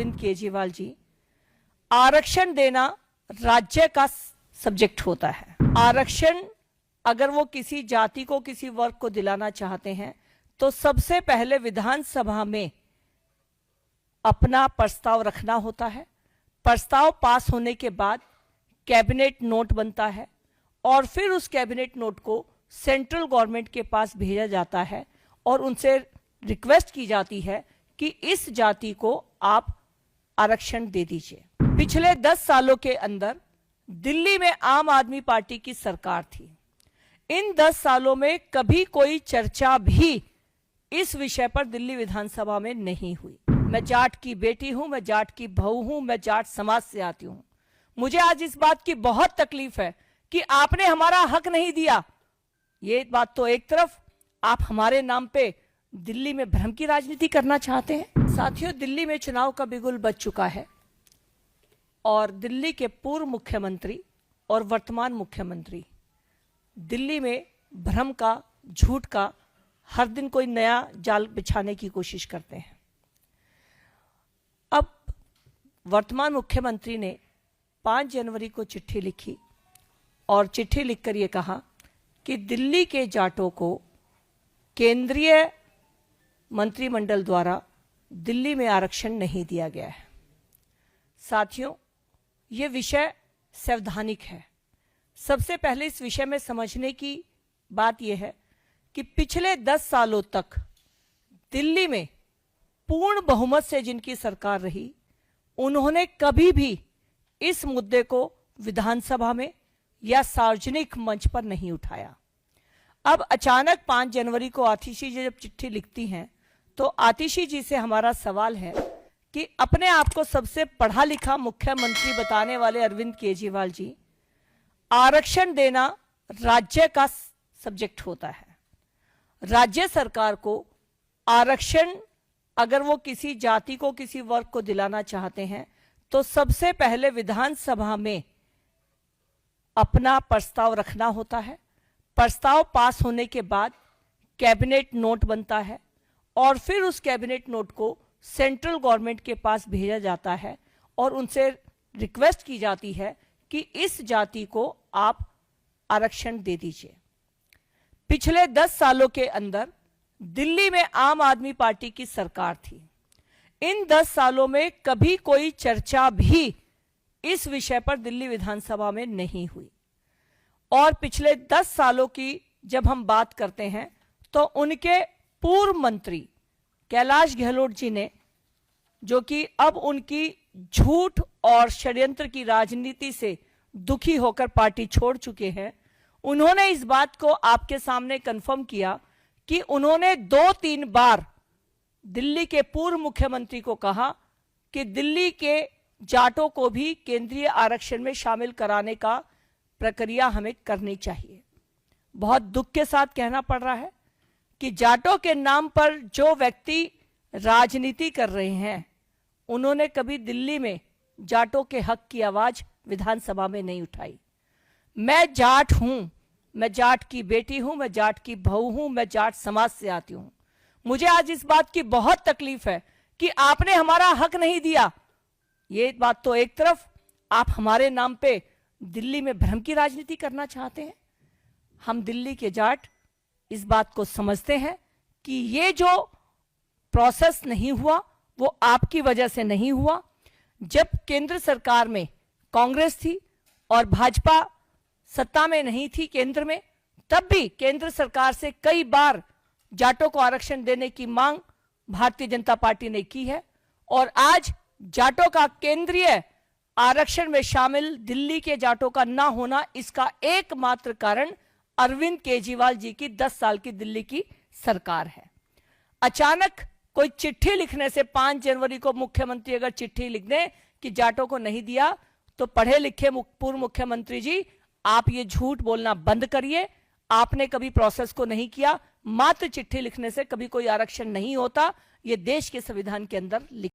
अरविंद केजरीवाल जी, आरक्षण देना राज्य का सब्जेक्ट होता है। आरक्षण अगर वो किसी जाति को, किसी वर्ग को दिलाना चाहते हैं तो सबसे पहले विधानसभा में अपना प्रस्ताव रखना होता है। प्रस्ताव पास होने के बाद कैबिनेट नोट बनता है और फिर उस कैबिनेट नोट को सेंट्रल गवर्नमेंट के पास भेजा जाता है और उनसे रिक्वेस्ट की जाती है कि इस जाति को आप आरक्षण दे दीजिए। पिछले 10 सालों के अंदर दिल्ली में आम आदमी पार्टी की सरकार थी। इन 10 सालों में कभी कोई चर्चा भी इस विषय पर दिल्ली विधानसभा में नहीं हुई। मैं जाट की बेटी हूं, मैं जाट की बहू हूं, मैं जाट समाज से आती हूं। मुझे आज इस बात की बहुत तकलीफ है कि आपने हमारा हक नहीं दिया। ये बात तो एक तरफ, आप हमारे नाम पे दिल्ली में भ्रम की राजनीति करना चाहते हैं। साथियों, दिल्ली में चुनाव का बिगुल बज चुका है और दिल्ली के पूर्व मुख्यमंत्री और वर्तमान मुख्यमंत्री दिल्ली में भ्रम का, झूठ का हर दिन कोई नया जाल बिछाने की कोशिश करते हैं। अब वर्तमान मुख्यमंत्री ने 5 जनवरी को चिट्ठी लिखी और चिट्ठी लिखकर यह कहा कि दिल्ली के जाटों को केंद्रीय मंत्रिमंडल द्वारा दिल्ली में आरक्षण नहीं दिया गया है। साथियों, यह विषय संवैधानिक है। सबसे पहले इस विषय में समझने की बात यह है कि पिछले 10 सालों तक दिल्ली में पूर्ण बहुमत से जिनकी सरकार रही, उन्होंने कभी भी इस मुद्दे को विधानसभा में या सार्वजनिक मंच पर नहीं उठाया। अब अचानक 5 जनवरी को आतिशी जी जब चिट्ठी लिखती हैं तो आतिशी जी से हमारा सवाल है कि अपने आप को सबसे पढ़ा लिखा मुख्यमंत्री बताने वाले अरविंद केजरीवाल जी, आरक्षण देना राज्य का सब्जेक्ट होता है। राज्य सरकार को आरक्षण अगर वो किसी जाति को, किसी वर्ग को दिलाना चाहते हैं तो सबसे पहले विधानसभा में अपना प्रस्ताव रखना होता है। प्रस्ताव पास होने के बाद कैबिनेट नोट बनता है और फिर उस कैबिनेट नोट को सेंट्रल गवर्नमेंट के पास भेजा जाता है और उनसे रिक्वेस्ट की जाती है कि इस जाति को आप आरक्षण दे दीजिए। पिछले 10 सालों के अंदर दिल्ली में आम आदमी पार्टी की सरकार थी। इन 10 सालों में कभी कोई चर्चा भी इस विषय पर दिल्ली विधानसभा में नहीं हुई और पिछले 10 सालों की जब हम बात करते हैं तो उनके पूर्व मंत्री कैलाश गहलोत जी ने, जो कि अब उनकी झूठ और षड्यंत्र की राजनीति से दुखी होकर पार्टी छोड़ चुके हैं, उन्होंने इस बात को आपके सामने कंफर्म किया कि उन्होंने 2-3 बार दिल्ली के पूर्व मुख्यमंत्री को कहा कि दिल्ली के जाटों को भी केंद्रीय आरक्षण में शामिल कराने का प्रक्रिया हमें करनी चाहिए। बहुत दुख के साथ कहना पड़ रहा है कि जाटों के नाम पर जो व्यक्ति राजनीति कर रहे हैं, उन्होंने कभी दिल्ली में जाटों के हक की आवाज विधानसभा में नहीं उठाई। मैं जाट हूं, मैं जाट की बेटी हूं, मैं जाट की बहू हूं, मैं जाट समाज से आती हूं। मुझे आज इस बात की बहुत तकलीफ है कि आपने हमारा हक नहीं दिया। ये बात तो एक तरफ, आप हमारे नाम पे दिल्ली में भ्रम की राजनीति करना चाहते हैं। हम दिल्ली के जाट इस बात को समझते हैं कि ये जो प्रोसेस नहीं हुआ वो आपकी वजह से नहीं हुआ। जब केंद्र सरकार में कांग्रेस थी और भाजपा सत्ता में नहीं थी केंद्र में, तब भी केंद्र सरकार से कई बार जाटों को आरक्षण देने की मांग भारतीय जनता पार्टी ने की है और आज जाटों का केंद्रीय आरक्षण में शामिल दिल्ली के जाटों का ना होना, इसका एकमात्र कारण अरविंद केजरीवाल जी की 10 साल की दिल्ली की सरकार है। अचानक कोई चिट्ठी लिखने से 5 जनवरी को मुख्यमंत्री अगर चिट्ठी लिख दें कि जाटों को नहीं दिया, तो पढ़े लिखे पूर्व मुख्यमंत्री जी, आप ये झूठ बोलना बंद करिए। आपने कभी प्रोसेस को नहीं किया। मात्र चिट्ठी लिखने से कभी कोई आरक्षण नहीं होता, ये देश के संविधान के अंदर लिखा